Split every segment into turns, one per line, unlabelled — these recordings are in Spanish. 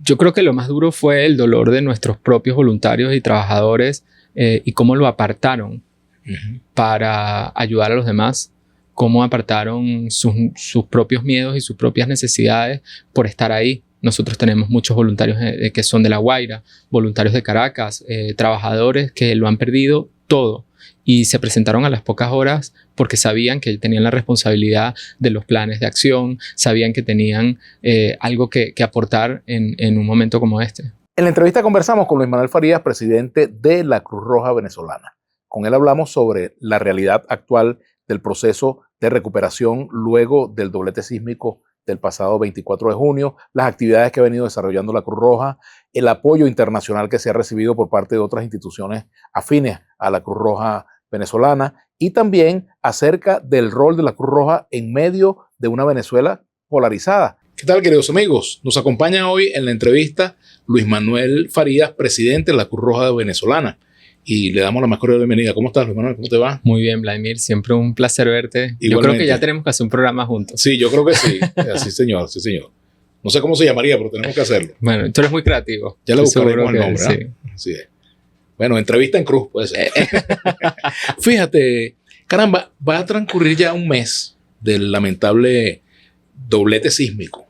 Yo creo que lo más duro fue el dolor de nuestros propios voluntarios y trabajadores y cómo lo apartaron para ayudar a los demás, cómo apartaron sus propios miedos y sus propias necesidades por estar ahí. Nosotros tenemos muchos voluntarios que son de La Guaira, voluntarios de Caracas, trabajadores que lo han perdido todo y se presentaron a las pocas horas porque sabían que tenían la responsabilidad de los planes de acción, sabían que tenían algo que aportar en un momento como este.
En la entrevista conversamos con Luis Manuel Farías, presidente de la Cruz Roja Venezolana. Con él hablamos sobre la realidad actual del proceso de recuperación luego del doblete sísmico del pasado 24 de junio, las actividades que ha venido desarrollando la Cruz Roja, el apoyo internacional que se ha recibido por parte de otras instituciones afines a la Cruz Roja venezolana y también acerca del rol de la Cruz Roja en medio de una Venezuela polarizada. ¿Qué tal, queridos amigos? Nos acompaña hoy en la entrevista Luis Manuel Farías, presidente de la Cruz Roja venezolana. Y le damos la más cordial bienvenida. ¿Cómo estás, Luis Manuel? ¿Cómo te va?
Muy bien, Vladimir. Siempre un placer verte. Igualmente. Yo creo que ya tenemos que hacer un programa juntos.
Sí, yo creo que sí. Sí, señor. Sí, señor. No sé cómo se llamaría, pero tenemos que hacerlo.
Bueno, tú eres muy creativo.
Ya le buscaremos el nombre.
Sí.
Así es. Bueno, entrevista en cruz, puede ser. Fíjate, caramba, va a transcurrir ya un mes del lamentable doblete sísmico.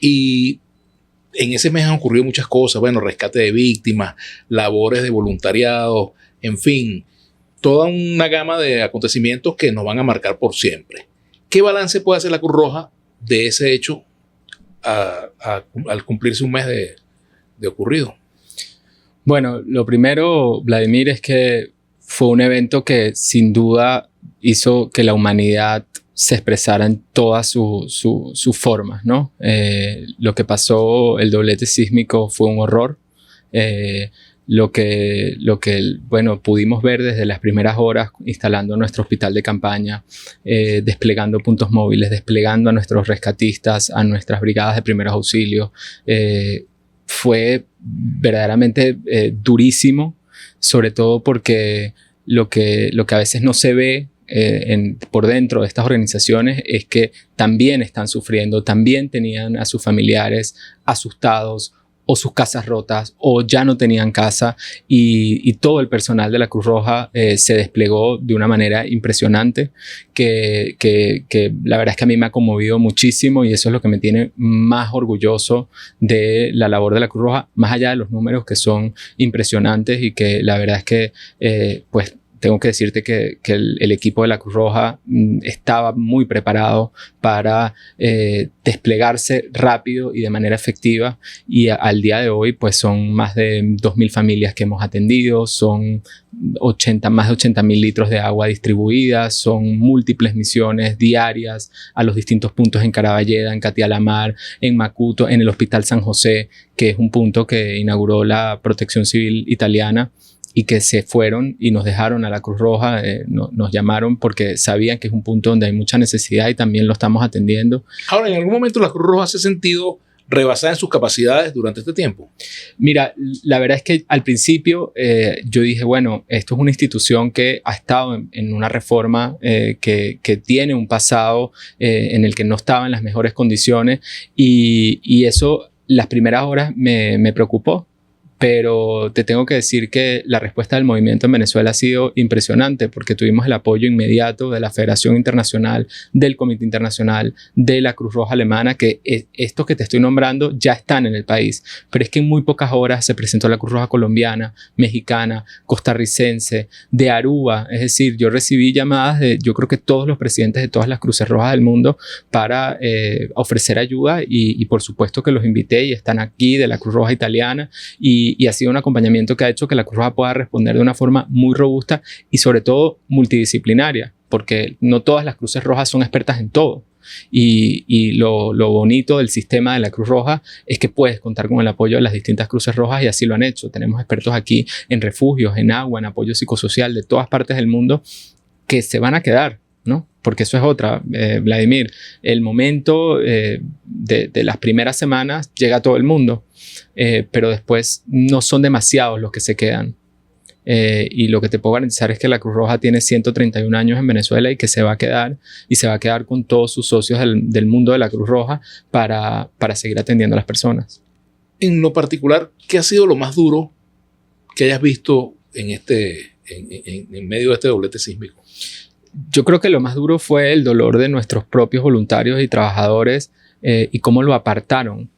Y en ese mes han ocurrido muchas cosas, bueno, rescate de víctimas, labores de voluntariado, en fin, toda una gama de acontecimientos que nos van a marcar por siempre. ¿Qué balance puede hacer la Cruz Roja de ese hecho al cumplirse un mes de ocurrido?
Bueno, lo primero, Vladimir, es que fue un evento que sin duda hizo que la humanidad se expresara en todas sus formas, ¿no? Lo que pasó, el doblete sísmico, fue un horror. Lo que bueno, pudimos ver desde las primeras horas instalando nuestro hospital de campaña, desplegando puntos móviles, desplegando a nuestros rescatistas, a nuestras brigadas de primeros auxilios, fue verdaderamente durísimo, sobre todo porque lo que a veces no se ve por dentro de estas organizaciones es que también están sufriendo, también tenían a sus familiares asustados o sus casas rotas o ya no tenían casa y todo el personal de la Cruz Roja se desplegó de una manera impresionante que la verdad es que a mí me ha conmovido muchísimo y eso es lo que me tiene más orgulloso de la labor de la Cruz Roja, más allá de los números que son impresionantes y que la verdad es que pues tengo que decirte que el equipo de la Cruz Roja estaba muy preparado para desplegarse rápido y de manera efectiva y al día de hoy pues son más de 2.000 familias que hemos atendido, son más de 80.000 litros de agua distribuidas, son múltiples misiones diarias a los distintos puntos en Caraballeda, en Catialamar, en Macuto, en el Hospital San José, que es un punto que inauguró la Protección Civil italiana y que se fueron y nos dejaron a la Cruz Roja, nos llamaron porque sabían que es un punto donde hay mucha necesidad y también lo estamos atendiendo.
Ahora, ¿en algún momento la Cruz Roja se ha sentido rebasada en sus capacidades durante este tiempo?
Mira, la verdad es que al principio yo dije, bueno, esto es una institución que ha estado en una reforma que tiene un pasado en el que no estaba en las mejores condiciones y eso las primeras horas me preocupó. Pero te tengo que decir que la respuesta del movimiento en Venezuela ha sido impresionante porque tuvimos el apoyo inmediato de la Federación Internacional, del Comité Internacional, de la Cruz Roja Alemana, que estos que te estoy nombrando ya están en el país. Pero es que en muy pocas horas se presentó la Cruz Roja colombiana, mexicana, costarricense, de Aruba. Es decir, yo recibí llamadas de yo creo que todos los presidentes de todas las Cruces Rojas del mundo para ofrecer ayuda y por supuesto que los invité y están aquí de la Cruz Roja italiana y ha sido un acompañamiento que ha hecho que la Cruz Roja pueda responder de una forma muy robusta y sobre todo multidisciplinaria, porque no todas las Cruces Rojas son expertas en todo. Y lo bonito del sistema de la Cruz Roja es que puedes contar con el apoyo de las distintas Cruces Rojas y así lo han hecho. Tenemos expertos aquí en refugios, en agua, en apoyo psicosocial de todas partes del mundo que se van a quedar, ¿no? Porque eso es otra, Vladimir, el momento de las primeras semanas llega a todo el mundo, pero después no son demasiados los que se quedan. Y lo que te puedo garantizar es que la Cruz Roja tiene 131 años en Venezuela y que se va a quedar y se va a quedar con todos sus socios del mundo de la Cruz Roja para seguir atendiendo a las personas.
En lo particular, ¿qué ha sido lo más duro que hayas visto en medio de este doblete sísmico?
Yo creo que lo más duro fue el dolor de nuestros propios voluntarios y trabajadores y cómo lo apartaron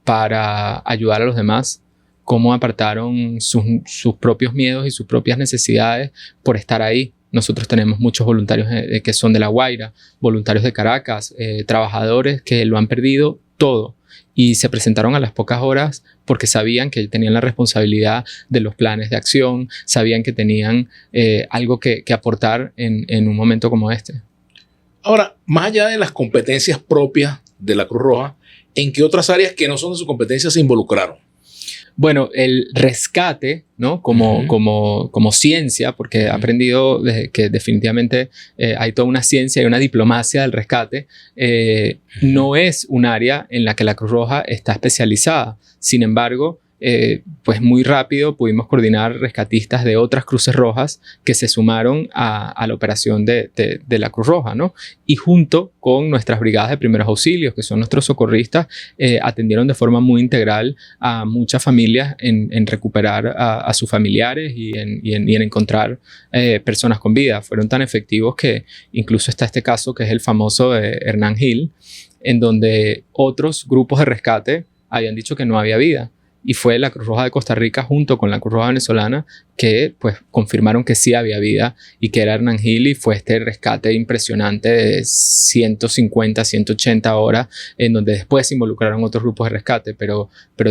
para ayudar a los demás, cómo apartaron sus propios miedos y sus propias necesidades por estar ahí. Nosotros tenemos muchos voluntarios que son de La Guaira, voluntarios de Caracas, trabajadores que lo han perdido todo y se presentaron a las pocas horas porque sabían que tenían la responsabilidad de los planes de acción, sabían que tenían algo que aportar en un momento como este.
Ahora, más allá de las competencias propias de la Cruz Roja, ¿en qué otras áreas que no son de su competencia se involucraron?
Bueno, el rescate, ¿no? Como ciencia, porque he aprendido que definitivamente hay toda una ciencia y una diplomacia del rescate, no es un área en la que la Cruz Roja está especializada. Sin embargo, pues muy rápido pudimos coordinar rescatistas de otras Cruces Rojas que se sumaron a la operación de la Cruz Roja, ¿no? Y junto con nuestras brigadas de primeros auxilios, que son nuestros socorristas, atendieron de forma muy integral a muchas familias en recuperar a sus familiares y en encontrar personas con vida. Fueron tan efectivos que incluso está este caso que es el famoso de Hernán Gil, en donde otros grupos de rescate habían dicho que no había vida. Y fue la Cruz Roja de Costa Rica junto con la Cruz Roja venezolana que pues confirmaron que sí había vida y que era Hernán Gil, y fue este rescate impresionante de 150, 180 horas en donde después se involucraron otros grupos de rescate, pero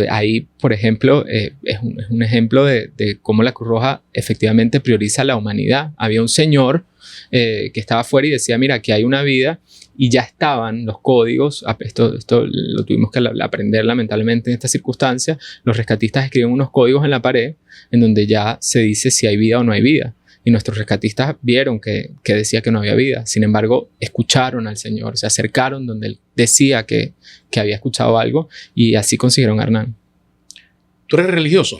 ahí, por ejemplo, es un ejemplo de cómo la Cruz Roja efectivamente prioriza la humanidad. Había un señor que estaba afuera y decía, mira, aquí hay una vida. Y ya estaban los códigos, esto lo tuvimos que aprender lamentablemente en esta circunstancia. Los rescatistas escriben unos códigos en la pared en donde ya se dice si hay vida o no hay vida. Y nuestros rescatistas vieron que decía que no había vida. Sin embargo, escucharon al Señor, se acercaron donde él decía que había escuchado algo y así consiguieron a Hernán.
¿Tú eres religioso?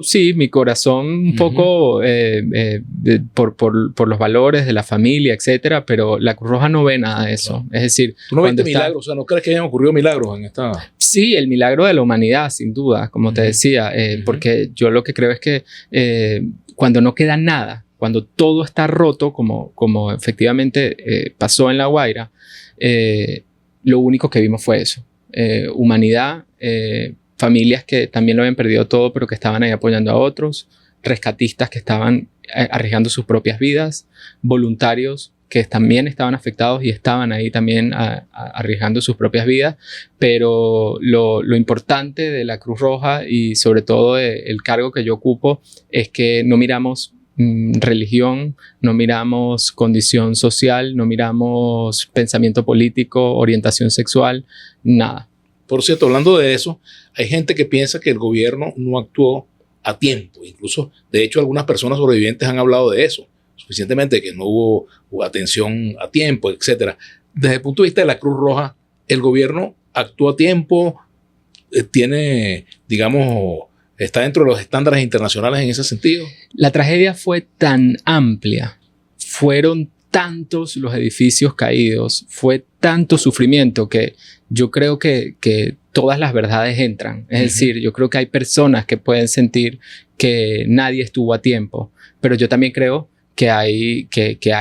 Sí, mi corazón un poco por los valores de la familia, etcétera, pero la Cruz Roja no ve nada de eso. Es decir,
¿tú no viste milagros? O sea, ¿no crees que hayan ocurrido milagros en esta...?
Sí, el milagro de la humanidad, sin duda, como te decía, porque yo lo que creo es que cuando no queda nada, cuando todo está roto, como efectivamente pasó en La Guaira, lo único que vimos fue eso. Humanidad, familias que también lo habían perdido todo, pero que estaban ahí apoyando a otros, rescatistas que estaban arriesgando sus propias vidas, voluntarios que también estaban afectados y estaban ahí también arriesgando sus propias vidas. Pero lo importante de la Cruz Roja y sobre todo el cargo que yo ocupo es que no miramos religión, no miramos condición social, no miramos pensamiento político, orientación sexual, nada.
Por cierto, hablando de eso, hay gente que piensa que el gobierno no actuó a tiempo. Incluso, de hecho, algunas personas sobrevivientes han hablado de eso, suficientemente, que no hubo atención a tiempo, etc. Desde el punto de vista de la Cruz Roja, ¿el gobierno actuó a tiempo? ¿Tiene, digamos, está dentro de los estándares internacionales en ese sentido?
La tragedia fue tan amplia, fueron tantos los edificios caídos, fue tanto sufrimiento que yo creo que todas las verdades entran. Es decir, yo creo que hay personas que pueden sentir que nadie estuvo a tiempo, pero yo también creo que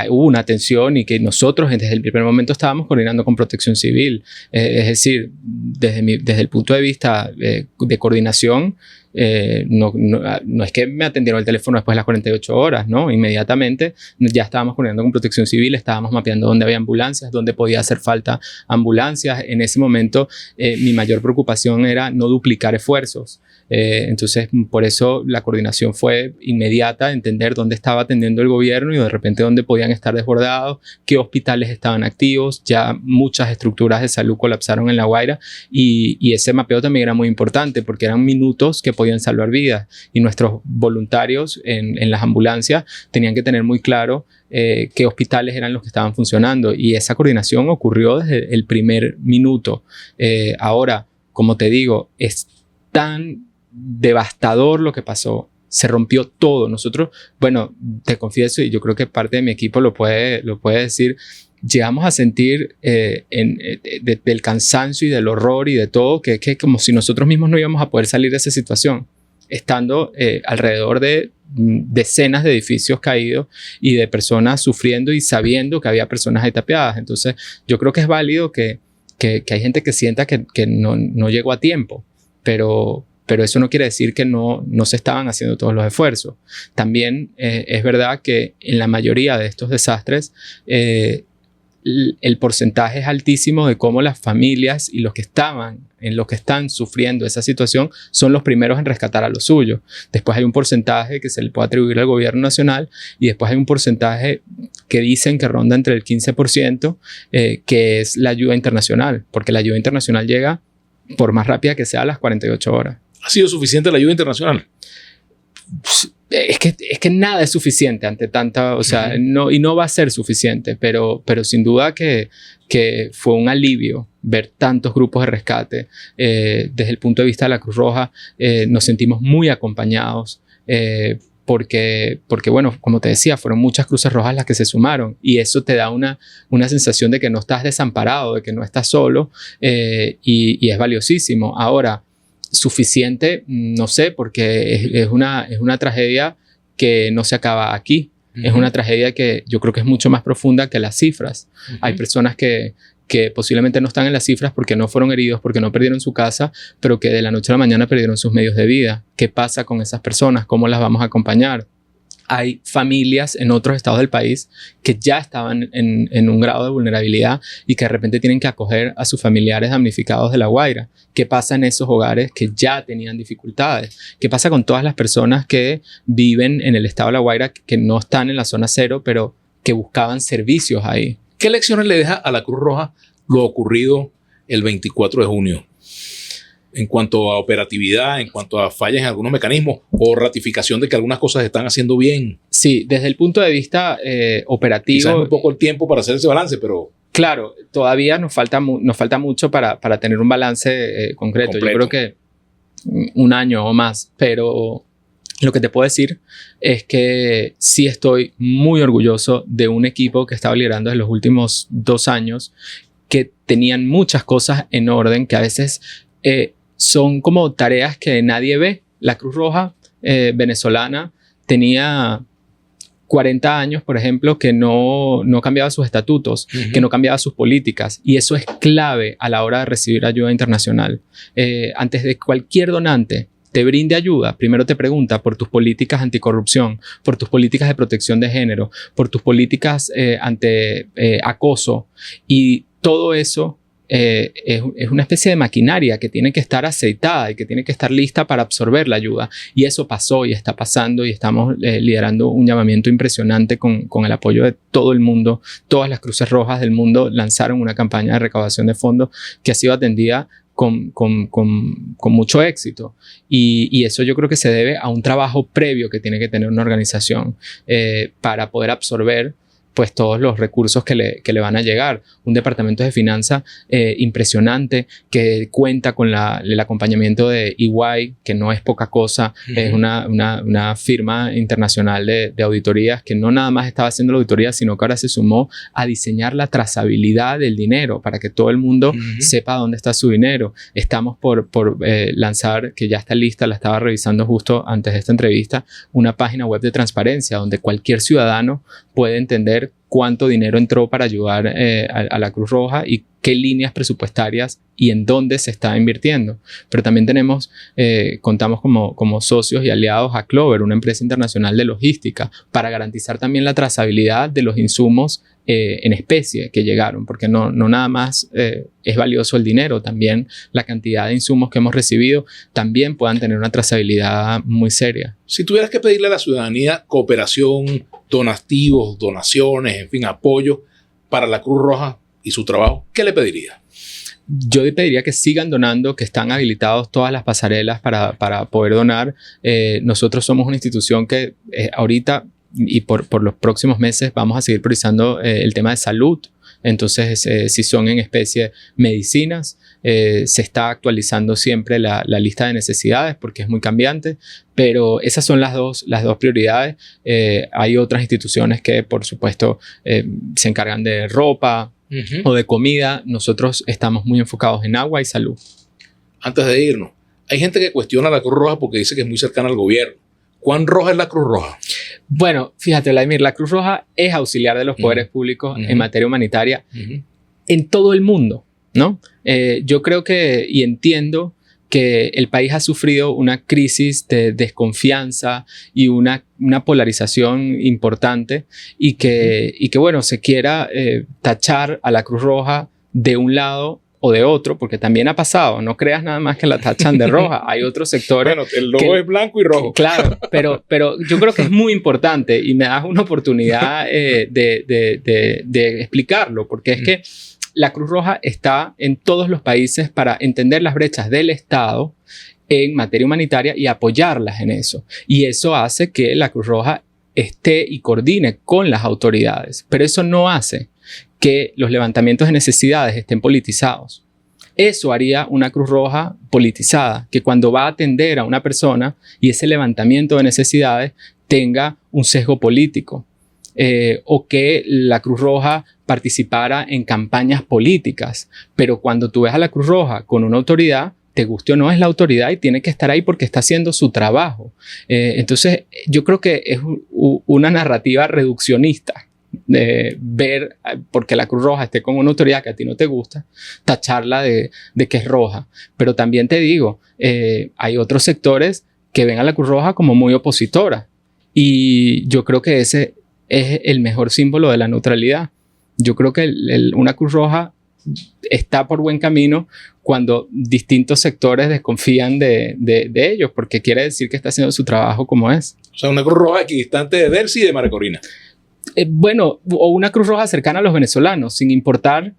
hubo una atención y que nosotros desde el primer momento estábamos coordinando con Protección Civil. Es decir, desde el punto de vista de coordinación, no es que me atendieron el teléfono después de las 48 horas, ¿no? Inmediatamente ya estábamos coordinando con Protección Civil, estábamos mapeando dónde había ambulancias, dónde podía hacer falta ambulancias. En ese momento mi mayor preocupación era no duplicar esfuerzos. Entonces, por eso la coordinación fue inmediata, entender dónde estaba atendiendo el gobierno y de repente dónde podían estar desbordados, qué hospitales estaban activos. Ya muchas estructuras de salud colapsaron en La Guaira y ese mapeo también era muy importante porque eran minutos que podían salvar vidas y nuestros voluntarios en las ambulancias tenían que tener muy claro qué hospitales eran los que estaban funcionando, y esa coordinación ocurrió desde el primer minuto. Ahora, como te digo, es tan devastador lo que pasó, se rompió todo. Nosotros, bueno, te confieso, y yo creo que parte de mi equipo lo puede decir, llegamos a sentir del cansancio y del horror y de todo, que como si nosotros mismos no íbamos a poder salir de esa situación, estando alrededor de decenas de edificios caídos y de personas sufriendo y sabiendo que había personas ahí tapiadas. Entonces yo creo que es válido que hay gente que sienta que no llegó a tiempo, pero eso no quiere decir que no se estaban haciendo todos los esfuerzos. También es verdad que en la mayoría de estos desastres el porcentaje es altísimo de cómo las familias y los que están sufriendo esa situación son los primeros en rescatar a los suyos. Después hay un porcentaje que se le puede atribuir al gobierno nacional y después hay un porcentaje que dicen que ronda entre el 15%, que es la ayuda internacional, porque la ayuda internacional llega, por más rápida que sea, a las 48 horas.
¿Ha sido suficiente la ayuda internacional?
Es que nada es suficiente ante tanta, o sea, no va a ser suficiente, pero sin duda que fue un alivio ver tantos grupos de rescate. Desde el punto de vista de la Cruz Roja, nos sentimos muy acompañados, porque, bueno, como te decía, fueron muchas Cruces Rojas las que se sumaron y eso te da una sensación de que no estás desamparado, de que no estás solo, y es valiosísimo. Ahora, suficiente, no sé, porque es una tragedia que no se acaba aquí. Es una tragedia que yo creo que es mucho más profunda que las cifras. Hay personas que posiblemente no están en las cifras porque no fueron heridos, porque no perdieron su casa, pero que de la noche a la mañana perdieron sus medios de vida. ¿Qué pasa con esas personas? ¿Cómo las vamos a acompañar? Hay familias en otros estados del país que ya estaban en un grado de vulnerabilidad y que de repente tienen que acoger a sus familiares damnificados de La Guaira. ¿Qué pasa en esos hogares que ya tenían dificultades? ¿Qué pasa con todas las personas que viven en el estado de La Guaira, que no están en la zona cero, pero que buscaban servicios ahí?
¿Qué lecciones le deja a la Cruz Roja lo ocurrido el 24 de junio? En cuanto a operatividad, en cuanto a fallas en algunos mecanismos o ratificación de que algunas cosas están haciendo bien.
Sí, desde el punto de vista operativo.
Quizás es un poco el tiempo para hacer ese balance, pero...
Claro, todavía nos falta mucho para tener un balance concreto. Yo creo que un año o más, pero lo que te puedo decir es que sí estoy muy orgulloso de un equipo que estaba liderando en los últimos 2 años, que tenían muchas cosas en orden, que a veces... son como tareas que nadie ve. La Cruz Roja venezolana tenía 40 años, por ejemplo, que no cambiaba sus estatutos, que no cambiaba sus políticas. Y eso es clave a la hora de recibir ayuda internacional. Antes de cualquier donante te brinde ayuda, primero te pregunta por tus políticas anticorrupción, por tus políticas de protección de género, por tus políticas ante acoso. Y todo eso es una especie de maquinaria que tiene que estar aceitada y que tiene que estar lista para absorber la ayuda. Y eso pasó y está pasando y estamos liderando un llamamiento impresionante con el apoyo de todo el mundo. Todas las Cruces Rojas del mundo lanzaron una campaña de recaudación de fondos que ha sido atendida con mucho éxito. Y eso yo creo que se debe a un trabajo previo que tiene que tener una organización para poder absorber pues todos los recursos que le van a llegar. Un departamento de finanzas impresionante que cuenta con el acompañamiento de EY, que no es poca cosa. Es una firma internacional de auditorías que no nada más estaba haciendo la auditoría, sino que ahora se sumó a diseñar la trazabilidad del dinero para que todo el mundo sepa dónde está su dinero. Estamos por lanzar, que ya está lista, la estaba revisando justo antes de esta entrevista, una página web de transparencia donde cualquier ciudadano puede entender cuánto dinero entró para ayudar a la Cruz Roja y qué líneas presupuestarias y en dónde se está invirtiendo. Pero también contamos como socios y aliados a Clover, una empresa internacional de logística, para garantizar también la trazabilidad de los insumos en especie que llegaron, porque no nada más es valioso el dinero, también la cantidad de insumos que hemos recibido también puedan tener una trazabilidad muy seria.
Si tuvieras que pedirle a la ciudadanía cooperación, donativos, donaciones, en fin, apoyo para la Cruz Roja y su trabajo, ¿qué le pedirías?
Yo le pediría que sigan donando, que están habilitados todas las pasarelas para poder donar. Nosotros somos una institución que ahorita y por los próximos meses vamos a seguir priorizando el tema de salud. Entonces, si son en especie medicinas, se está actualizando siempre la lista de necesidades porque es muy cambiante, pero esas son las dos prioridades. Hay otras instituciones que, por supuesto, se encargan de ropa o de comida. Nosotros estamos muy enfocados en agua y salud.
Antes de irnos, hay gente que cuestiona la Cruz Roja porque dice que es muy cercana al gobierno. ¿Cuán roja es la Cruz Roja?
Bueno, fíjate, Vladimir, la Cruz Roja es auxiliar de los poderes públicos en materia humanitaria en todo el mundo, ¿no? Yo creo que y entiendo que el país ha sufrido una crisis de desconfianza y una polarización importante y que bueno, se quiera tachar a la Cruz Roja de un lado o de otro, porque también ha pasado. No creas nada más que la tachan de roja. Hay otros sectores.
Bueno, el logo es blanco y rojo.
Claro, pero yo creo que es muy importante y me das una oportunidad de explicarlo, porque es que la Cruz Roja está en todos los países para entender las brechas del Estado en materia humanitaria y apoyarlas en eso. Y eso hace que la Cruz Roja esté y coordine con las autoridades, pero eso no hace que los levantamientos de necesidades estén politizados. Eso haría una Cruz Roja politizada, que cuando va a atender a una persona y ese levantamiento de necesidades tenga un sesgo político, o que la Cruz Roja participara en campañas políticas. Pero cuando tú ves a la Cruz Roja con una autoridad, te guste o no, es la autoridad y tiene que estar ahí porque está haciendo su trabajo. Entonces, yo creo que es una narrativa reduccionista de ver, porque la Cruz Roja esté con una autoridad que a ti no te gusta, tacharla de que es roja. Pero también te digo, hay otros sectores que ven a la Cruz Roja como muy opositora y yo creo que ese es el mejor símbolo de la neutralidad. Yo creo que una Cruz Roja está por buen camino cuando distintos sectores desconfían de ellos, porque quiere decir que está haciendo su trabajo como es.
O sea, una Cruz Roja equidistante de Delcy y de María Corina.
Bueno, o una Cruz Roja cercana a los venezolanos, sin importar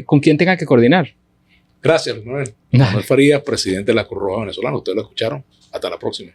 con quién tenga que coordinar.
Gracias, Luis Manuel. Manuel Farías, presidente de la Cruz Roja venezolana. Ustedes lo escucharon. Hasta la próxima.